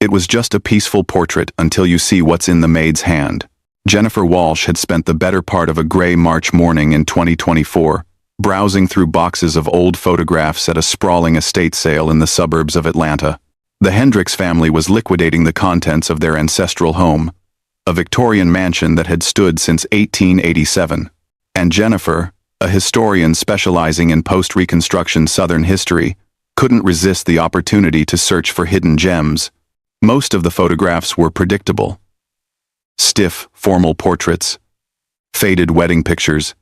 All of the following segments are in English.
It was just a peaceful portrait until you see what's in the maid's hand. Jennifer Walsh had spent the better part of a gray March morning in 2024, browsing through boxes of old photographs at a sprawling estate sale in the suburbs of Atlanta. The Hendricks family was liquidating the contents of their ancestral home, a Victorian mansion that had stood since 1887. And Jennifer, a historian specializing in post-Reconstruction Southern history, couldn't resist the opportunity to search for hidden gems. Most of the photographs were predictable. Stiff, formal portraits, faded wedding pictures,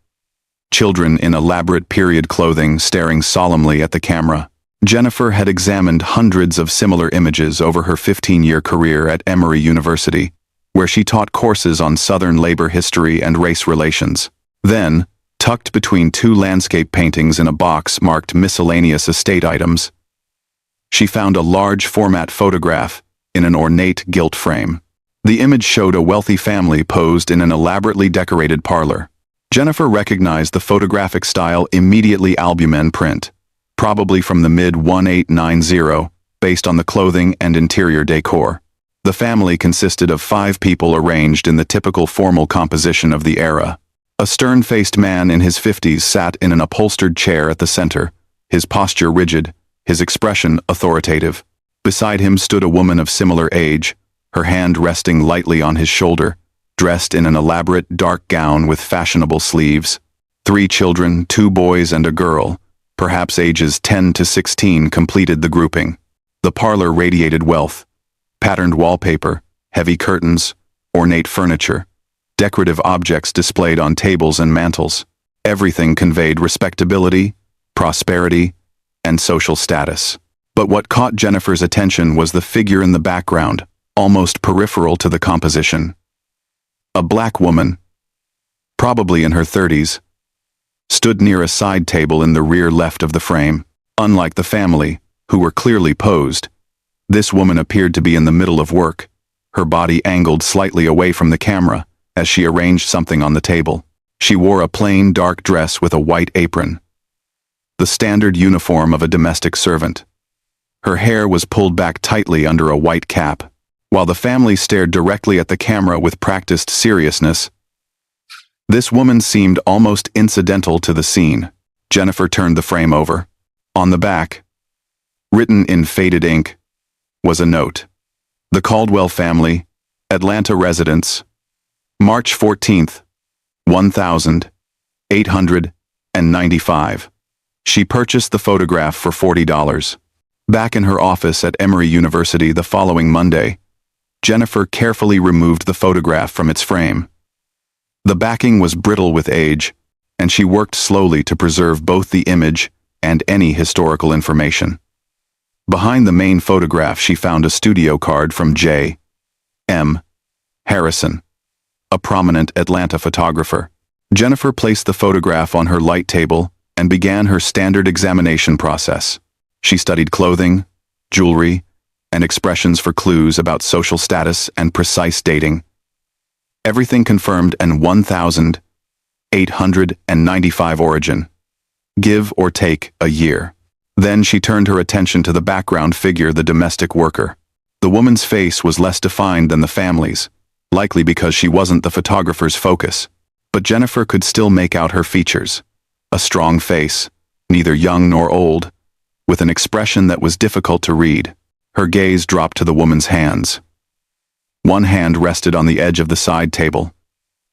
children in elaborate period clothing staring solemnly at the camera. Jennifer had examined hundreds of similar images over her 15-year career at Emory University, where she taught courses on Southern labor history and race relations. Then, tucked between two landscape paintings in a box marked miscellaneous estate items, she found a large-format photograph in an ornate gilt frame. The image showed a wealthy family posed in an elaborately decorated parlor. Jennifer recognized the photographic style immediately: albumen print, probably from the mid-1890s, based on the clothing and interior decor. The family consisted of 5 people arranged in the typical formal composition of the era. A stern-faced man in his 50s sat in an upholstered chair at the center, his posture rigid, his expression authoritative. Beside him stood a woman of similar age, her hand resting lightly on his shoulder, dressed in an elaborate dark gown with fashionable sleeves. 3 children, 2 boys and a girl, perhaps ages 10 to 16, completed the grouping. The parlor radiated wealth: patterned wallpaper, heavy curtains, ornate furniture, decorative objects displayed on tables and mantels. Everything conveyed respectability, prosperity, and social status. But what caught Jennifer's attention was the figure in the background, almost peripheral to the composition. A black woman, probably in her 30s, stood near a side table in the rear left of the frame. Unlike the family, who were clearly posed, this woman appeared to be in the middle of work, her body angled slightly away from the camera as she arranged something on the table. She wore a plain dark dress with a white apron, the standard uniform of a domestic servant. Her hair was pulled back tightly under a white cap. While the family stared directly at the camera with practiced seriousness, this woman seemed almost incidental to the scene. Jennifer turned the frame over. On the back, written in faded ink, was a note. The Caldwell family, Atlanta residence, March 14th, 1895. She purchased the photograph for $40. Back in her office at Emory University the following Monday, Jennifer carefully removed the photograph from its frame. The backing was brittle with age, and she worked slowly to preserve both the image and any historical information. Behind the main photograph she found a studio card from J. M. Harrison, a prominent Atlanta photographer. Jennifer placed the photograph on her light table and began her standard examination process. She studied clothing, jewelry, and expressions for clues about social status and precise dating. Everything confirmed an 1895 origin, give or take a year. Then she turned her attention to the background figure, the domestic worker. The woman's face was less defined than the family's, likely because she wasn't the photographer's focus. But Jennifer could still make out her features. A strong face, neither young nor old, with an expression that was difficult to read. Her gaze dropped to the woman's hands. One hand rested on the edge of the side table.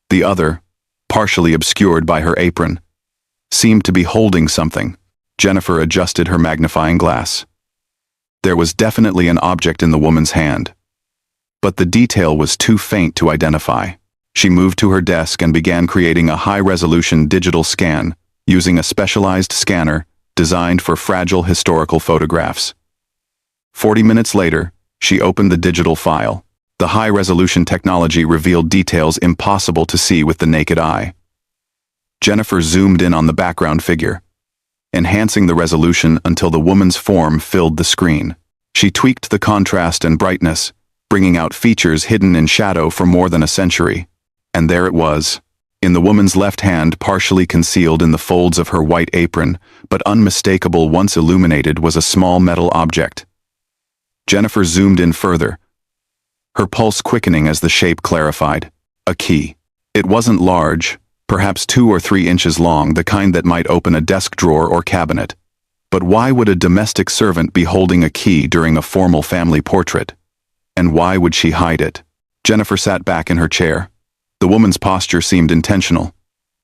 The other, partially obscured by her apron, seemed to be holding something. Jennifer adjusted her magnifying glass. There was definitely an object in the woman's hand, but the detail was too faint to identify. She moved to her desk and began creating a high-resolution digital scan using a specialized scanner designed for fragile historical photographs. 40 minutes later, she opened the digital file. The high-resolution technology revealed details impossible to see with the naked eye. Jennifer zoomed in on the background figure, enhancing the resolution until the woman's form filled the screen. She tweaked the contrast and brightness, bringing out features hidden in shadow for more than a century. And there it was. In the woman's left hand, partially concealed in the folds of her white apron, but unmistakable once illuminated, was a small metal object. Jennifer zoomed in further, her pulse quickening as the shape clarified. A key. It wasn't large, perhaps 2 or 3 inches long, the kind that might open a desk drawer or cabinet. But why would a domestic servant be holding a key during a formal family portrait? And why would she hide it? Jennifer sat back in her chair. The woman's posture seemed intentional.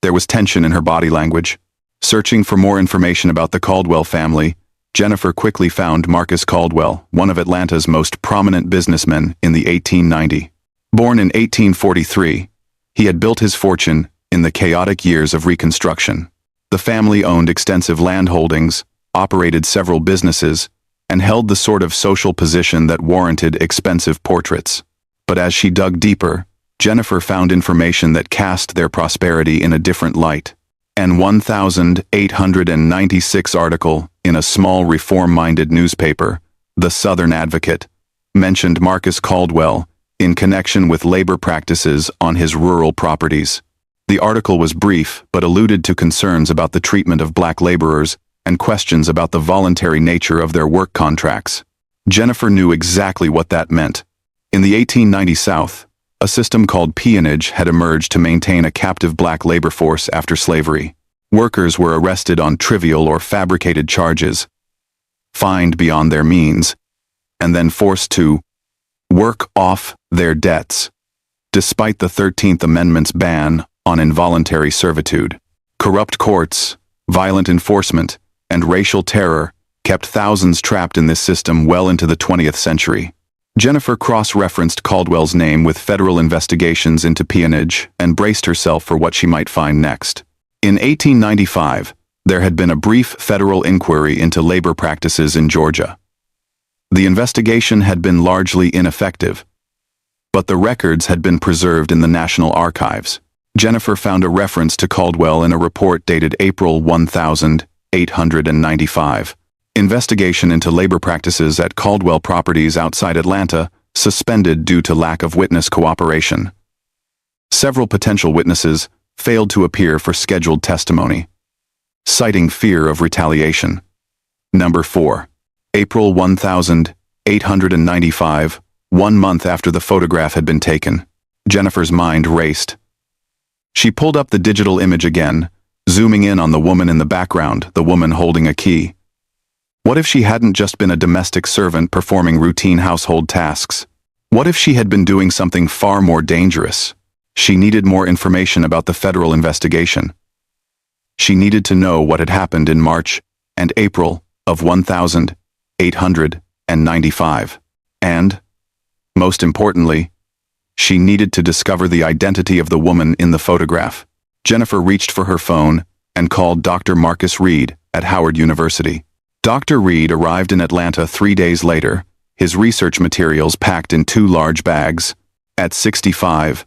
There was tension in her body language. Searching for more information about the Caldwell family, Jennifer quickly found Marcus Caldwell, one of Atlanta's most prominent businessmen in the 1890s. Born in 1843, he had built his fortune in the chaotic years of Reconstruction. The family owned extensive land holdings, operated several businesses, and held the sort of social position that warranted expensive portraits. But as she dug deeper, Jennifer found information that cast their prosperity in a different light. An 1896 article in a small reform-minded newspaper, The Southern Advocate, mentioned Marcus Caldwell in connection with labor practices on his rural properties. The article was brief but alluded to concerns about the treatment of black laborers and questions about the voluntary nature of their work contracts. Jennifer knew exactly what that meant. In the 1890 South, a system called peonage had emerged to maintain a captive black labor force after slavery. Workers were arrested on trivial or fabricated charges, fined beyond their means, and then forced to work off their debts. Despite the 13th Amendment's ban on involuntary servitude, corrupt courts, violent enforcement, and racial terror kept thousands trapped in this system well into the 20th century. Jennifer cross-referenced Caldwell's name with federal investigations into peonage and braced herself for what she might find next. In 1895, there had been a brief federal inquiry into labor practices in Georgia. The investigation had been largely ineffective, but the records had been preserved in the National Archives. Jennifer found a reference to Caldwell in a report dated April 1895. Investigation into labor practices at Caldwell properties outside Atlanta suspended due to lack of witness cooperation. Several potential witnesses failed to appear for scheduled testimony, citing fear of retaliation. Number 4. April 1895, 1 month after the photograph had been taken. Jennifer's mind raced. She pulled up the digital image again, zooming in on the woman in the background, the woman holding a key. What if she hadn't just been a domestic servant performing routine household tasks? What if she had been doing something far more dangerous? She needed more information about the federal investigation. She needed to know what had happened in March and April of 1895. And, most importantly, she needed to discover the identity of the woman in the photograph. Jennifer reached for her phone and called Dr. Marcus Reed at Howard University. Dr. Reed arrived in Atlanta 3 days later, his research materials packed in 2 large bags. At 65,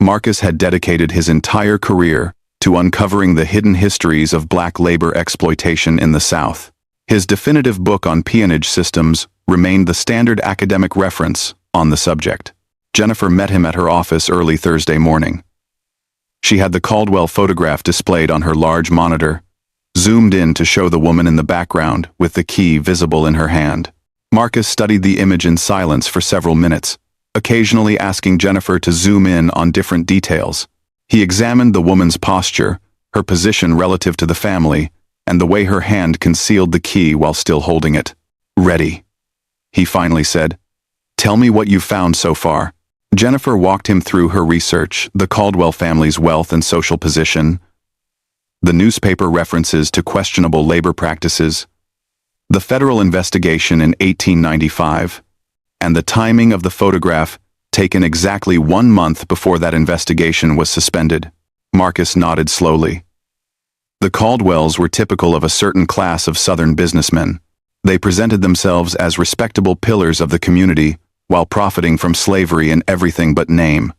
Marcus had dedicated his entire career to uncovering the hidden histories of black labor exploitation in the South. His definitive book on peonage systems remained the standard academic reference on the subject. Jennifer met him at her office early Thursday morning. She had the Caldwell photograph displayed on her large monitor, zoomed in to show the woman in the background with the key visible in her hand. Marcus studied the image in silence for several minutes, occasionally asking Jennifer to zoom in on different details. He examined the woman's posture, her position relative to the family, and the way her hand concealed the key while still holding it. "Ready," he finally said. "Tell me what you've found so far." Jennifer walked him through her research, the Caldwell family's wealth and social position, the newspaper references to questionable labor practices, the federal investigation in 1895, and the timing of the photograph taken exactly 1 month before that investigation was suspended. Marcus nodded slowly. The Caldwells were typical of a certain class of Southern businessmen. They presented themselves as respectable pillars of the community while profiting from slavery in everything but name.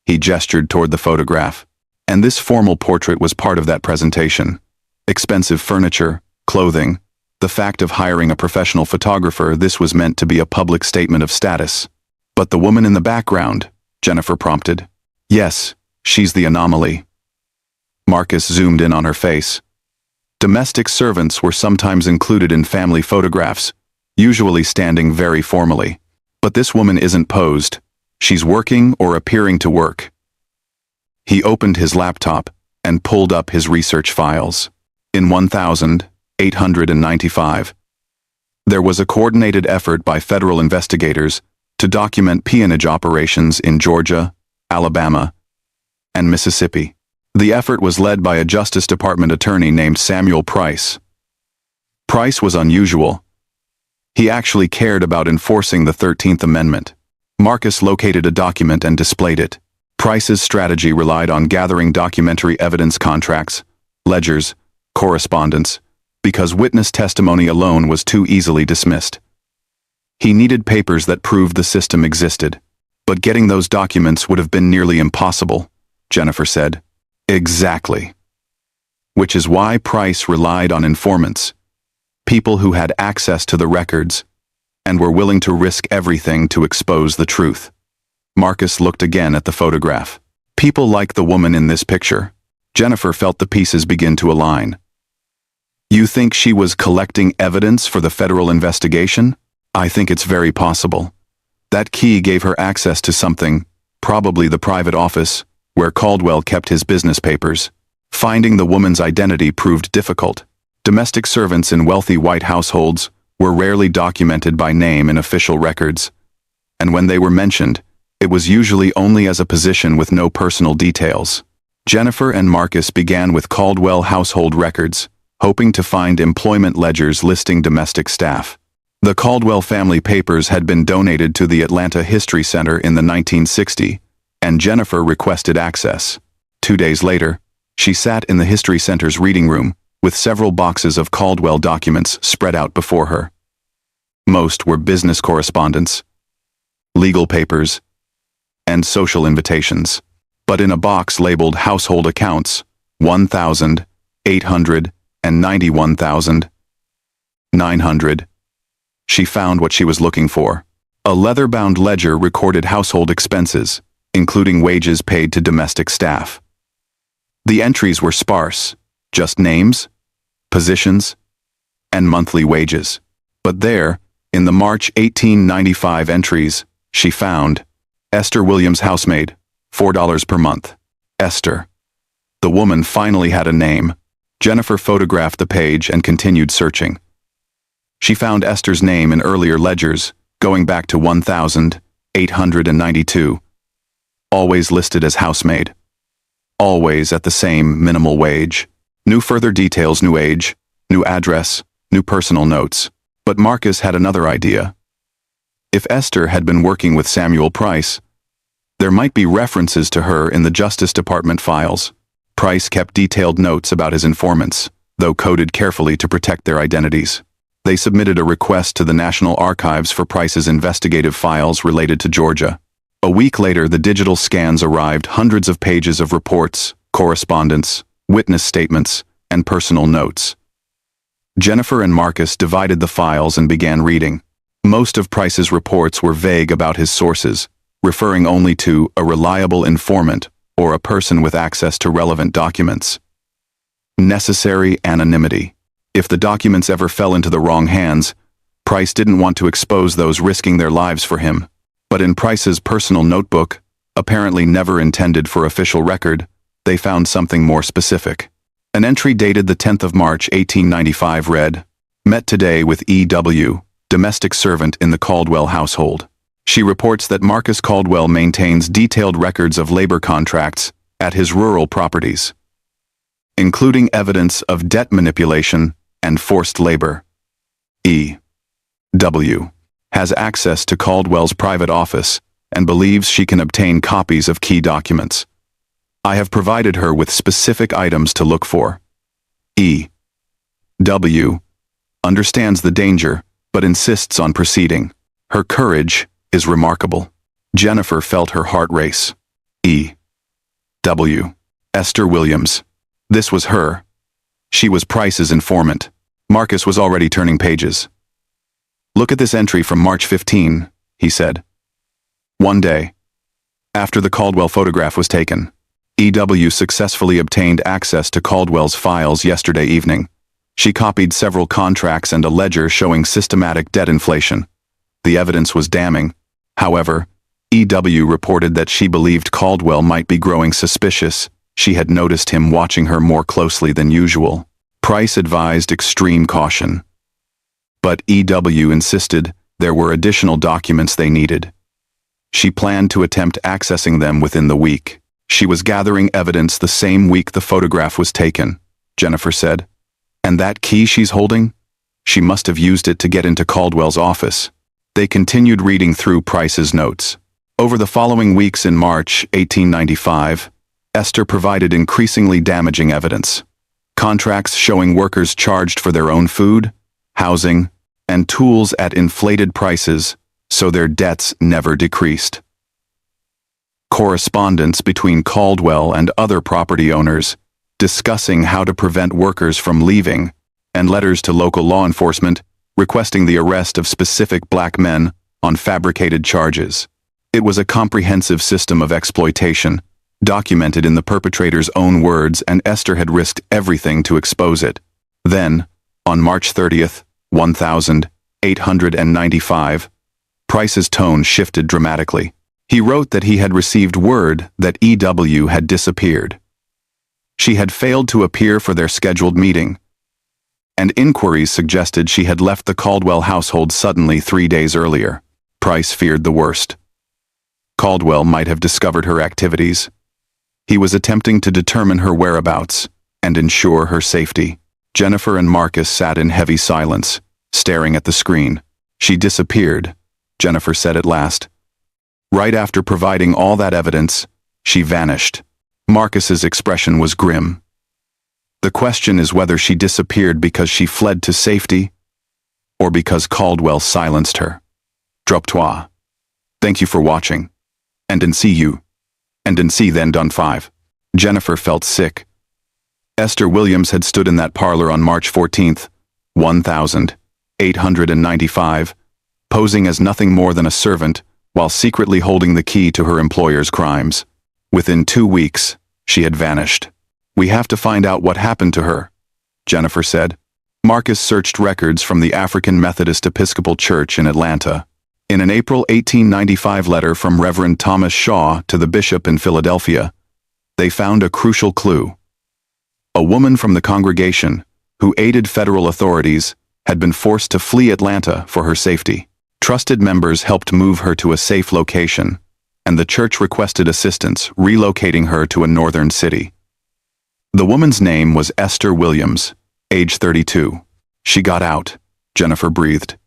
He gestured toward the photograph. And this formal portrait was part of that presentation. Expensive furniture, clothing, the fact of hiring a professional photographer, this was meant to be a public statement of status. But the woman in the background, Jennifer prompted. Yes, she's the anomaly. Marcus zoomed in on her face. Domestic servants were sometimes included in family photographs, usually standing very formally. But this woman isn't posed. She's working or appearing to work. He opened his laptop and pulled up his research files. In 1895, there was a coordinated effort by federal investigators to document peonage operations in Georgia, Alabama, and Mississippi. The effort was led by a Justice Department attorney named Samuel Price. Price was unusual. He actually cared about enforcing the 13th Amendment. Marcus located a document and displayed it. Price's strategy relied on gathering documentary evidence, contracts, ledgers, correspondence, because witness testimony alone was too easily dismissed. He needed papers that proved the system existed. But getting those documents would have been nearly impossible, Jennifer said. Exactly. Which is why Price relied on informants, people who had access to the records and were willing to risk everything to expose the truth. Marcus looked again at the photograph. People like the woman in this picture. Jennifer felt the pieces begin to align. You think she was collecting evidence for the federal investigation? I think it's very possible. That key gave her access to something, probably the private office, where Caldwell kept his business papers. Finding the woman's identity proved difficult. Domestic servants in wealthy white households were rarely documented by name in official records, and when they were mentioned, it was usually only as a position with no personal details. Jennifer and Marcus began with Caldwell household records, hoping to find employment ledgers listing domestic staff. The Caldwell family papers had been donated to the Atlanta History Center in the 1960s, and Jennifer requested access. 2 days later, she sat in the History Center's reading room, with several boxes of Caldwell documents spread out before her. Most were business correspondence, legal papers, and social invitations. But in a box labeled Household Accounts, 1,800 and 91,900, she found what she was looking for. A leather-bound ledger recorded household expenses, including wages paid to domestic staff. The entries were sparse, just names, positions, and monthly wages. But there, in the March 1895 entries, she found Esther Williams, housemaid, $4 per month. Esther. The woman finally had a name. Jennifer photographed the page and continued searching. She found Esther's name in earlier ledgers, going back to 1892. Always listed as housemaid. Always at the same minimal wage. New further details, new age, new address, new personal notes. But Marcus had another idea. If Esther had been working with Samuel Price, there might be references to her in the Justice Department files. Price kept detailed notes about his informants, though coded carefully to protect their identities. They submitted a request to the National Archives for Price's investigative files related to Georgia. A week later, the digital scans arrived, hundreds of pages of reports, correspondence, witness statements, and personal notes. Jennifer and Marcus divided the files and began reading. Most of Price's reports were vague about his sources, referring only to a reliable informant or a person with access to relevant documents. Necessary anonymity. If the documents ever fell into the wrong hands, Price didn't want to expose those risking their lives for him. But in Price's personal notebook, apparently never intended for official record, they found something more specific. An entry dated the 10th of March 1895 read, "Met today with E.W., domestic servant in the Caldwell household." She reports that Marcus Caldwell maintains detailed records of labor contracts at his rural properties, including evidence of debt manipulation and forced labor. E.W. has access to Caldwell's private office and believes she can obtain copies of key documents. I have provided her with specific items to look for. E.W. understands the danger, but insists on proceeding. Her courage is remarkable. Jennifer felt her heart race. E.W. Esther Williams. This was her. She was Price's informant. Marcus was already turning pages. "Look at this entry from March 15, he said. One day, after the Caldwell photograph was taken, E.W. successfully obtained access to Caldwell's files yesterday evening. She copied several contracts and a ledger showing systematic debt inflation. The evidence was damning. However, EW reported that she believed Caldwell might be growing suspicious. She had noticed him watching her more closely than usual. Price advised extreme caution. But EW insisted there were additional documents they needed. She planned to attempt accessing them within the week. She was gathering evidence the same week the photograph was taken, Jennifer said. And that key she's holding? She must have used it to get into Caldwell's office. They continued reading through Price's notes. Over the following weeks in March 1895, Esther provided increasingly damaging evidence. Contracts showing workers charged for their own food, housing, and tools at inflated prices, so their debts never decreased. Correspondence between Caldwell and other property owners, discussing how to prevent workers from leaving, and letters to local law enforcement requesting the arrest of specific black men on fabricated charges. It was a comprehensive system of exploitation, documented in the perpetrator's own words, and Esther had risked everything to expose it. Then, on March 30th, 1895, Price's tone shifted dramatically. He wrote that he had received word that EW had disappeared. She had failed to appear for their scheduled meeting, and inquiries suggested she had left the Caldwell household suddenly 3 days earlier. Price feared the worst. Caldwell might have discovered her activities. He was attempting to determine her whereabouts and ensure her safety. Jennifer and Marcus sat in heavy silence, staring at the screen. She disappeared, Jennifer said at last. Right after providing all that evidence, she vanished. Marcus's expression was grim. The question is whether she disappeared because she fled to safety or because Caldwell silenced her. Drop toi. Thank you for watching. And in see you. And in see then done 5. Jennifer felt sick. Esther Williams had stood in that parlor on March 14th, 1895, posing as nothing more than a servant while secretly holding the key to her employer's crimes. Within 2 weeks, she had vanished. We have to find out what happened to her, Jennifer said. Marcus searched records from the African Methodist Episcopal Church in Atlanta. In an April 1895 letter from Reverend Thomas Shaw to the bishop in Philadelphia, they found a crucial clue. A woman from the congregation, who aided federal authorities, had been forced to flee Atlanta for her safety. Trusted members helped move her to a safe location, and the church requested assistance relocating her to a northern city. The woman's name was Esther Williams, age 32. She got out, Jennifer breathed.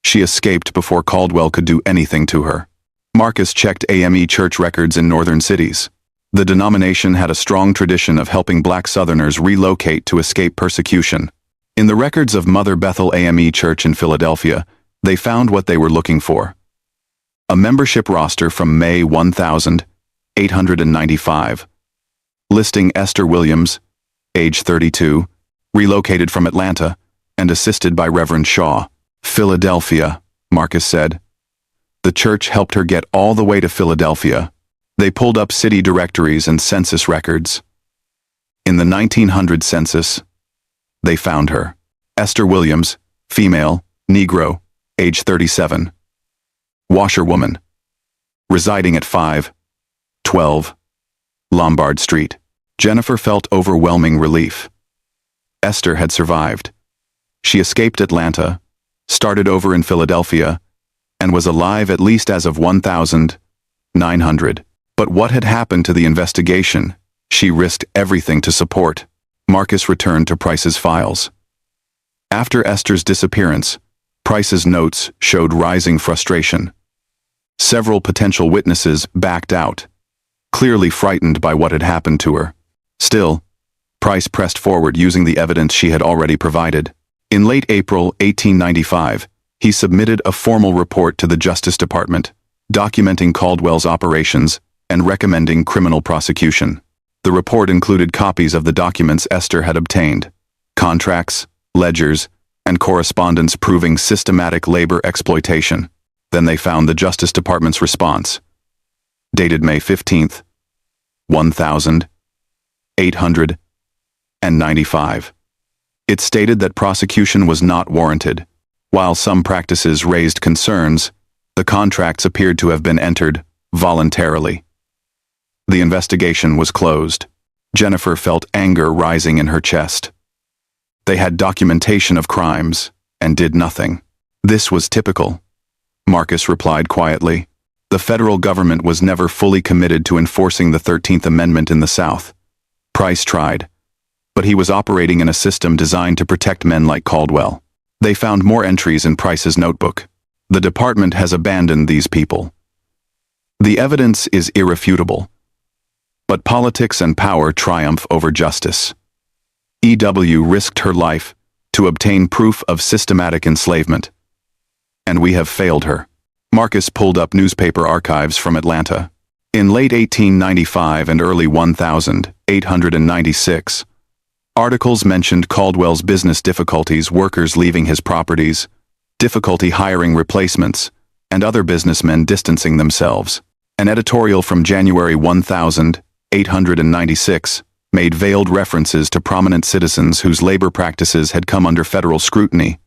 She escaped before Caldwell could do anything to her. Marcus checked AME church records in northern cities. The denomination had a strong tradition of helping black Southerners relocate to escape persecution. In the records of Mother Bethel AME Church in Philadelphia, they found what they were looking for. A membership roster from May 1895, listing Esther Williams, age 32, relocated from Atlanta, and assisted by Reverend Shaw. Philadelphia, Marcus said. The church helped her get all the way to Philadelphia. They pulled up city directories and census records. In the 1900 census, they found her. Esther Williams, female, Negro, age 37. Washerwoman. Residing at 512 Lombard Street. Jennifer felt overwhelming relief. Esther had survived. She escaped Atlanta, started over in Philadelphia, and was alive at least as of 1900. But what had happened to the investigation she risked everything to support? Marcus returned to Price's files. After Esther's disappearance, Price's notes showed rising frustration. Several potential witnesses backed out, clearly frightened by what had happened to her. Still, Price pressed forward using the evidence she had already provided. In late April 1895, he submitted a formal report to the Justice Department, documenting Caldwell's operations and recommending criminal prosecution. The report included copies of the documents Esther had obtained, contracts, ledgers, and correspondence proving systematic labor exploitation. Then they found the Justice Department's response, dated May 15th, 1895. It stated that prosecution was not warranted. While some practices raised concerns, the contracts appeared to have been entered voluntarily. The investigation was closed. Jennifer felt anger rising in her chest. They had documentation of crimes and did nothing. This was typical, Marcus replied quietly. The federal government was never fully committed to enforcing the 13th Amendment in the South. Price tried, but he was operating in a system designed to protect men like Caldwell. They found more entries in Price's notebook. The department has abandoned these people. The evidence is irrefutable. But politics and power triumph over justice. EW risked her life to obtain proof of systematic enslavement. And we have failed her. Marcus pulled up newspaper archives from Atlanta. In late 1895 and early 1896, articles mentioned Caldwell's business difficulties, workers leaving his properties, difficulty hiring replacements, and other businessmen distancing themselves. An editorial from January 1896 made veiled references to prominent citizens whose labor practices had come under federal scrutiny,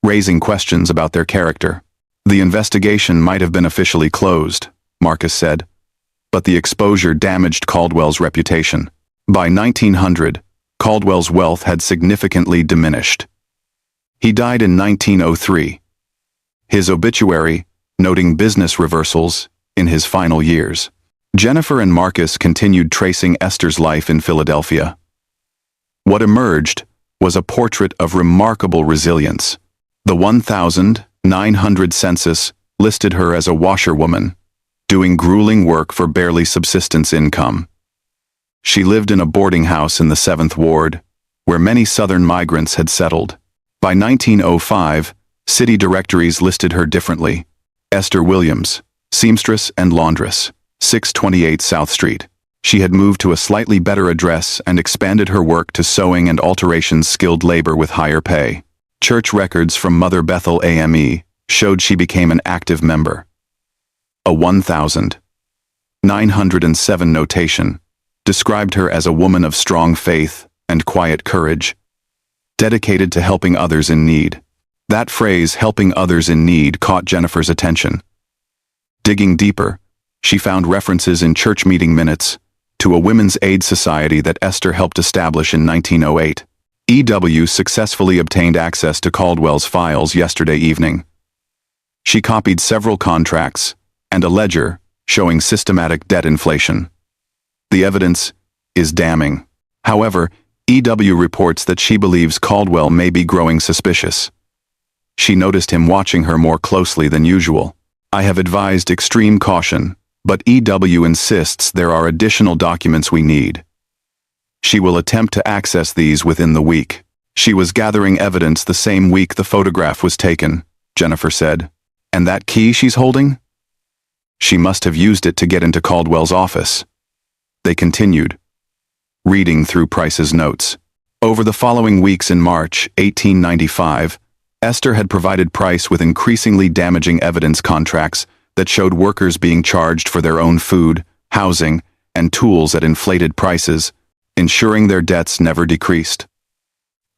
raising questions about their character. The investigation might have been officially closed, Marcus said, but the exposure damaged Caldwell's reputation. By 1900, Caldwell's wealth had significantly diminished. He died in 1903. His obituary, noting business reversals in his final years. Jennifer and Marcus continued tracing Esther's life in Philadelphia. What emerged was a portrait of remarkable resilience. The 1900 census listed her as a washerwoman, doing grueling work for barely subsistence income. She lived in a boarding house in the 7th Ward, where many Southern migrants had settled. By 1905, city directories listed her differently. Esther Williams, seamstress and laundress, 628 South Street. She had moved to a slightly better address and expanded her work to sewing and alterations skilled labor with higher pay. Church records from Mother Bethel AME showed she became an active member. A 1907 notation described her as a woman of strong faith and quiet courage, dedicated to helping others in need. That phrase, helping others in need, caught Jennifer's attention. Digging deeper, she found references in church meeting minutes to a women's aid society that Esther helped establish in 1908. EW successfully obtained access to Caldwell's files yesterday evening. She copied several contracts and a ledger showing systematic debt inflation. The evidence is damning. However, EW reports that she believes Caldwell may be growing suspicious. She noticed him watching her more closely than usual. I have advised extreme caution, but EW insists there are additional documents we need. She will attempt to access these within the week. She was gathering evidence the same week the photograph was taken, Jennifer said. And that key she's holding? She must have used it to get into Caldwell's office. They continued, reading through Price's notes. Over the following weeks in March 1895, Esther had provided Price with increasingly damaging evidence contracts that showed workers being charged for their own food, housing, and tools at inflated prices, ensuring their debts never decreased.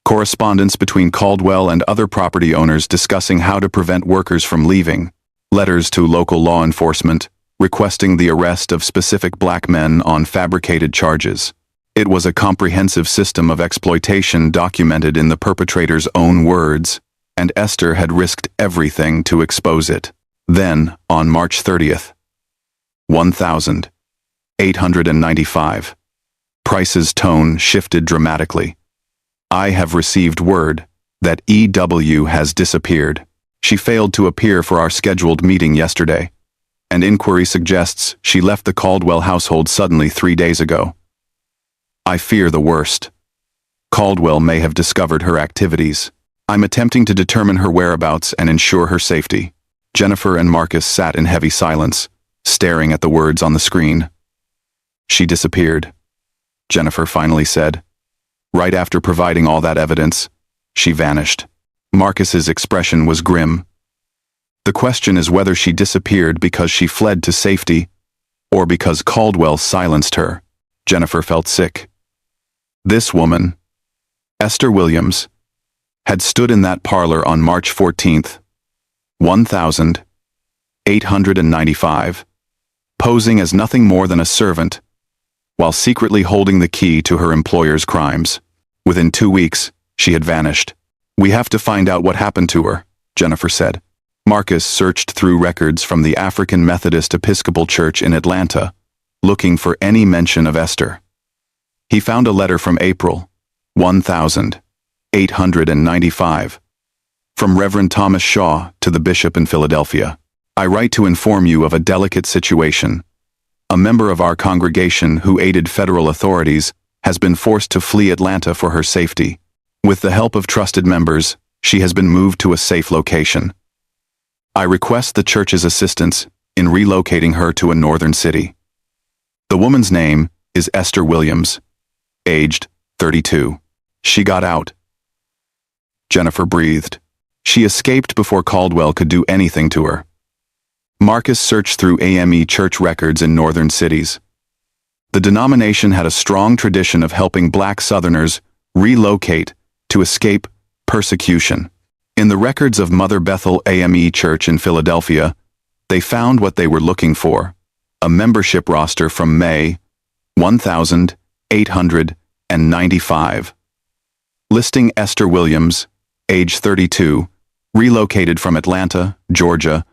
Correspondence between Caldwell and other property owners discussing how to prevent workers from leaving, letters to local law enforcement requesting the arrest of specific black men on fabricated charges. It was a comprehensive system of exploitation documented in the perpetrator's own words, and Esther had risked everything to expose it. Then, on March 30th, 1895, Price's tone shifted dramatically. I have received word that EW has disappeared. She failed to appear for our scheduled meeting yesterday. An inquiry suggests she left the Caldwell household suddenly 3 days ago. I fear the worst. Caldwell may have discovered her activities. I'm attempting to determine her whereabouts and ensure her safety. Jennifer and Marcus sat in heavy silence, staring at the words on the screen. She disappeared, Jennifer finally said. Right after providing all that evidence, she vanished. Marcus's expression was grim. The question is whether she disappeared because she fled to safety or because Caldwell silenced her. Jennifer felt sick. This woman, Esther Williams, had stood in that parlor on March 14th, 1895, posing as nothing more than a servant, while secretly holding the key to her employer's crimes. Within 2 weeks, she had vanished. "We have to find out what happened to her," Jennifer said. Marcus searched through records from the African Methodist Episcopal Church in Atlanta, looking for any mention of Esther. He found a letter from April 1895, from Reverend Thomas Shaw to the bishop in Philadelphia. "I write to inform you of a delicate situation. A member of our congregation who aided federal authorities has been forced to flee Atlanta for her safety. With the help of trusted members, she has been moved to a safe location. I request the church's assistance in relocating her to a northern city. The woman's name is Esther Williams, aged 32. She got out." Jennifer breathed. She escaped before Caldwell could do anything to her. Marcus searched through AME church records in northern cities. The denomination had a strong tradition of helping Black Southerners relocate to escape persecution. In the records of Mother Bethel AME Church in Philadelphia, they found what they were looking for: a membership roster from May 1895, listing Esther Williams, age 32, relocated from Atlanta, Georgia,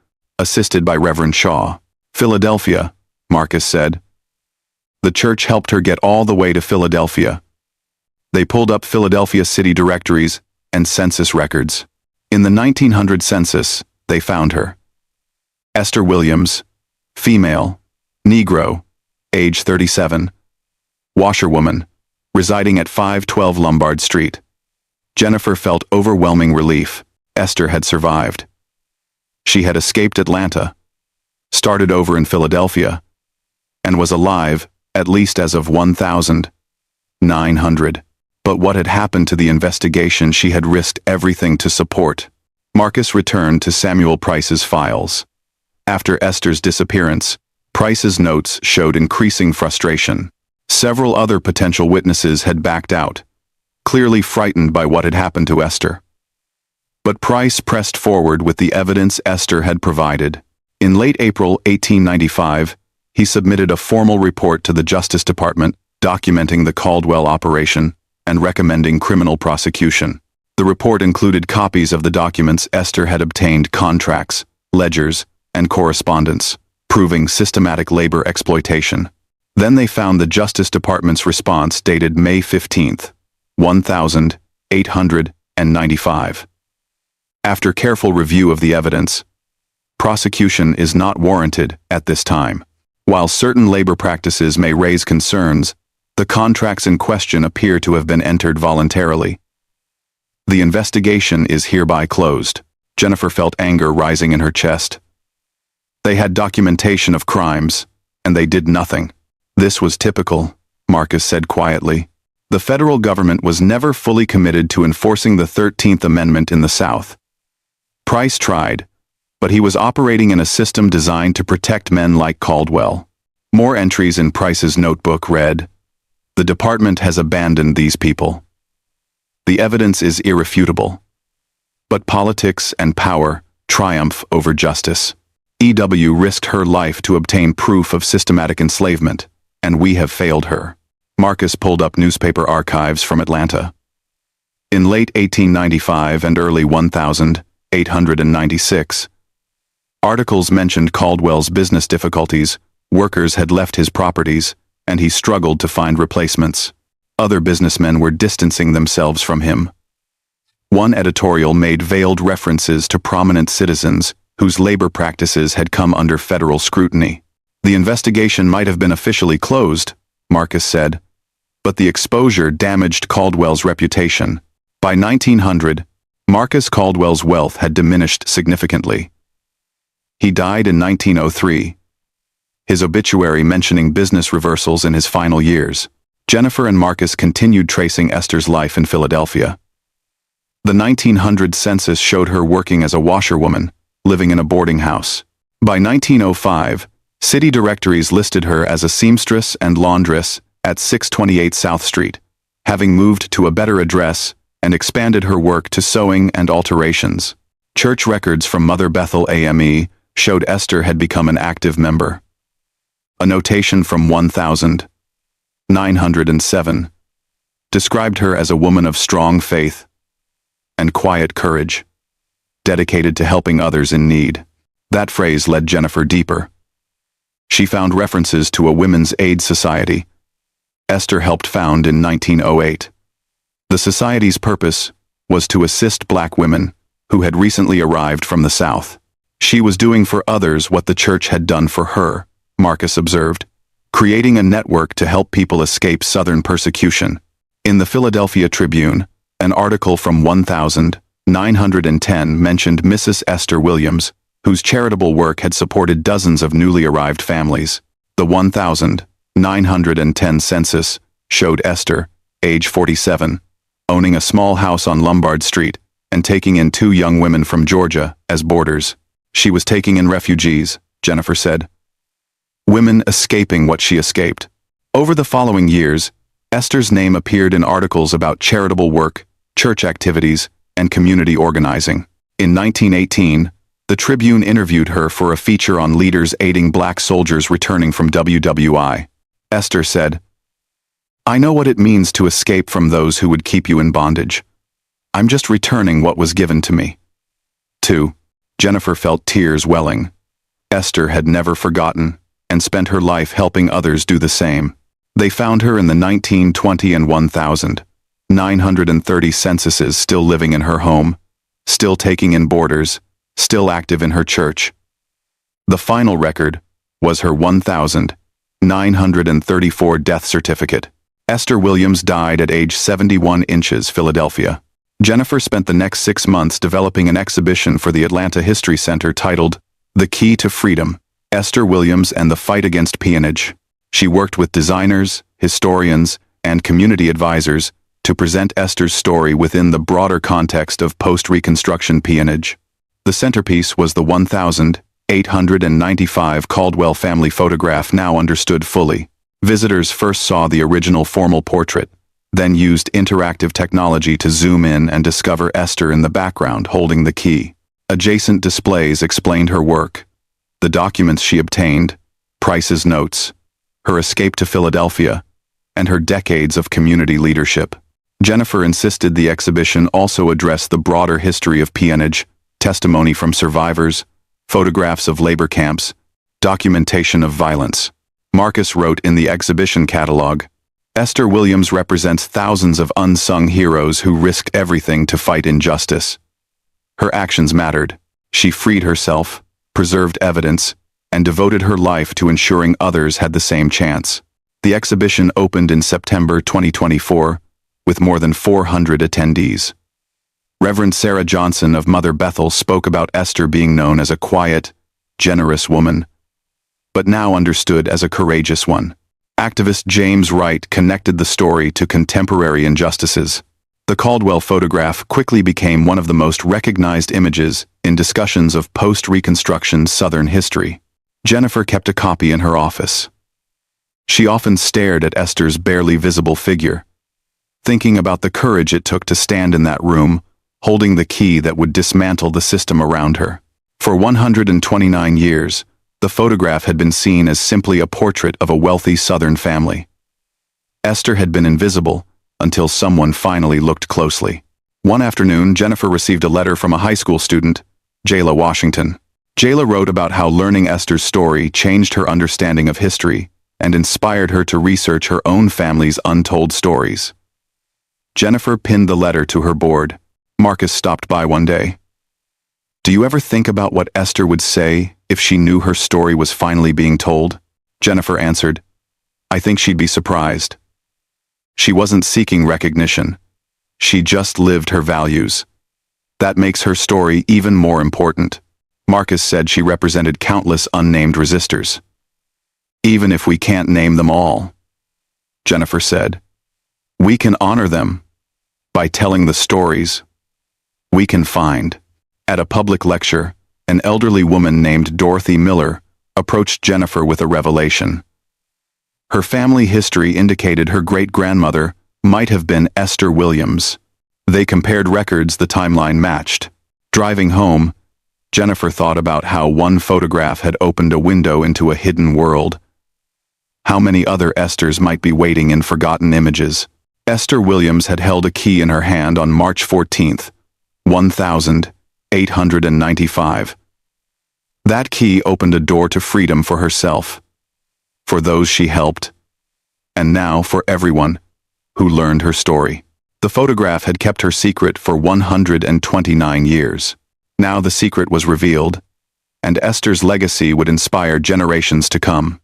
assisted by Reverend Shaw. "Philadelphia," Marcus said. The church helped her get all the way to Philadelphia. They pulled up Philadelphia city directories and census records. In the 1900 census, they found her. Esther Williams, female, Negro, age 37, washerwoman, residing at 512 Lombard Street. Jennifer felt overwhelming relief. Esther had survived. She had escaped Atlanta, started over in Philadelphia, and was alive, at least as of 1900. But what had happened to the investigation she had risked everything to support? Marcus returned to Samuel Price's files. After Esther's disappearance, Price's notes showed increasing frustration. Several other potential witnesses had backed out, clearly frightened by what had happened to Esther. But Price pressed forward with the evidence Esther had provided. In late April 1895, he submitted a formal report to the Justice Department documenting the Caldwell operation and recommending criminal prosecution. The report included copies of the documents Esther had obtained, contracts, ledgers, and correspondence, proving systematic labor exploitation. Then they found the Justice Department's response dated May 15, 1895. After careful review of the evidence, prosecution is not warranted at this time. While certain labor practices may raise concerns, the contracts in question appear to have been entered voluntarily. The investigation is hereby closed. Jennifer felt anger rising in her chest. They had documentation of crimes, and they did nothing. This was typical, Marcus said quietly. The federal government was never fully committed to enforcing the 13th Amendment in the South. Price tried, but he was operating in a system designed to protect men like Caldwell. More entries in Price's notebook read, "The department has abandoned these people. The evidence is irrefutable. But politics and power triumph over justice. EW risked her life to obtain proof of systematic enslavement, and we have failed her." Marcus pulled up newspaper archives from Atlanta. In late 1895 and early 1896, articles mentioned Caldwell's business difficulties. Workers had left his properties, and he struggled to find replacements. Other businessmen were distancing themselves from him. One editorial made veiled references to prominent citizens whose labor practices had come under federal scrutiny. The investigation might have been officially closed, Marcus said, but the exposure damaged Caldwell's reputation. By 1900, Marcus Caldwell's wealth had diminished significantly. He died in 1903, his obituary mentioning business reversals in his final years. Jennifer and Marcus continued tracing Esther's life in Philadelphia. The 1900 census showed her working as a washerwoman, living in a boarding house. By 1905, city directories listed her as a seamstress and laundress at 628 South Street, having moved to a better address and expanded her work to sewing and alterations. Church records from Mother Bethel AME showed Esther had become an active member. A notation from 1907 described her as a woman of strong faith and quiet courage, dedicated to helping others in need. That phrase led Jennifer deeper. She found references to a women's aid society Esther helped found in 1908. The society's purpose was to assist Black women who had recently arrived from the South. She was doing for others what the church had done for her, Marcus observed, creating a network to help people escape Southern persecution. In the Philadelphia Tribune, an article from 1910 mentioned Mrs. Esther Williams, whose charitable work had supported dozens of newly arrived families. The 1910 census showed Esther, age 47, owning a small house on Lombard Street and taking in 2 young women from Georgia as boarders. She was taking in refugees, Jennifer said. Women escaping what she escaped. Over the following years, Esther's name appeared in articles about charitable work, church activities, and community organizing. In 1918, the Tribune interviewed her for a feature on leaders aiding Black soldiers returning from WWI. Esther said, "I know what it means to escape from those who would keep you in bondage. I'm just returning what was given to me." 2. Jennifer felt tears welling. Esther had never forgotten and spent her life helping others do the same. They found her in the 1920 and 1930 censuses, still living in her home, still taking in boarders, still active in her church. The final record was her 1934 death certificate. Esther Williams died at age 71 inches, Philadelphia. Jennifer spent the next 6 months developing an exhibition for the Atlanta History Center titled The Key to Freedom: Esther Williams and the Fight Against Peonage. She worked with designers, historians, and community advisors to present Esther's story within the broader context of post-Reconstruction peonage. The centerpiece was the 1895 Caldwell family photograph, now understood fully. Visitors first saw the original formal portrait, then used interactive technology to zoom in and discover Esther in the background holding the key. Adjacent displays explained her work, the documents she obtained, Price's notes, her escape to Philadelphia, and her decades of community leadership. Jennifer insisted the exhibition also address the broader history of peonage, testimony from survivors, photographs of labor camps, documentation of violence. Marcus wrote in the exhibition catalog, "Esther Williams represents thousands of unsung heroes who risked everything to fight injustice. Her actions mattered. She freed herself, preserved evidence, and devoted her life to ensuring others had the same chance." The exhibition opened in September 2024, with more than 400 attendees. Reverend Sarah Johnson of Mother Bethel spoke about Esther being known as a quiet, generous woman, but now understood as a courageous one. Activist James Wright connected the story to contemporary injustices. The Caldwell photograph quickly became one of the most recognized images in discussions of post-Reconstruction Southern history. Jennifer kept a copy in her office. She often stared at Esther's barely visible figure, thinking about the courage it took to stand in that room, holding the key that would dismantle the system around her. For 129 years, the photograph had been seen as simply a portrait of a wealthy Southern family. Esther had been invisible until someone finally looked closely. One afternoon, Jennifer received a letter from a high school student, Jayla Washington. Jayla wrote about how learning Esther's story changed her understanding of history and inspired her to research her own family's untold stories. Jennifer pinned the letter to her board. Marcus stopped by one day. "Do you ever think about what Esther would say if she knew her story was finally being told?" Jennifer answered, "I think she'd be surprised. She wasn't seeking recognition. She just lived her values. That makes her story even more important." Marcus said she represented countless unnamed resistors. "Even if we can't name them all," Jennifer said, "we can honor them by telling the stories we can find." At a public lecture, an elderly woman named Dorothy Miller approached Jennifer with a revelation. Her family history indicated her great-grandmother might have been Esther Williams. They compared records the timeline matched. Driving home, Jennifer thought about how one photograph had opened a window into a hidden world, How many other Esthers might be waiting in forgotten images? Esther Williams had held a key in her hand on March 14th, 1895. That key opened a door to freedom for herself, for those she helped, and now for everyone who learned her story. The photograph had kept her secret for 129 years. Now the secret was revealed, and Esther's legacy would inspire generations to come.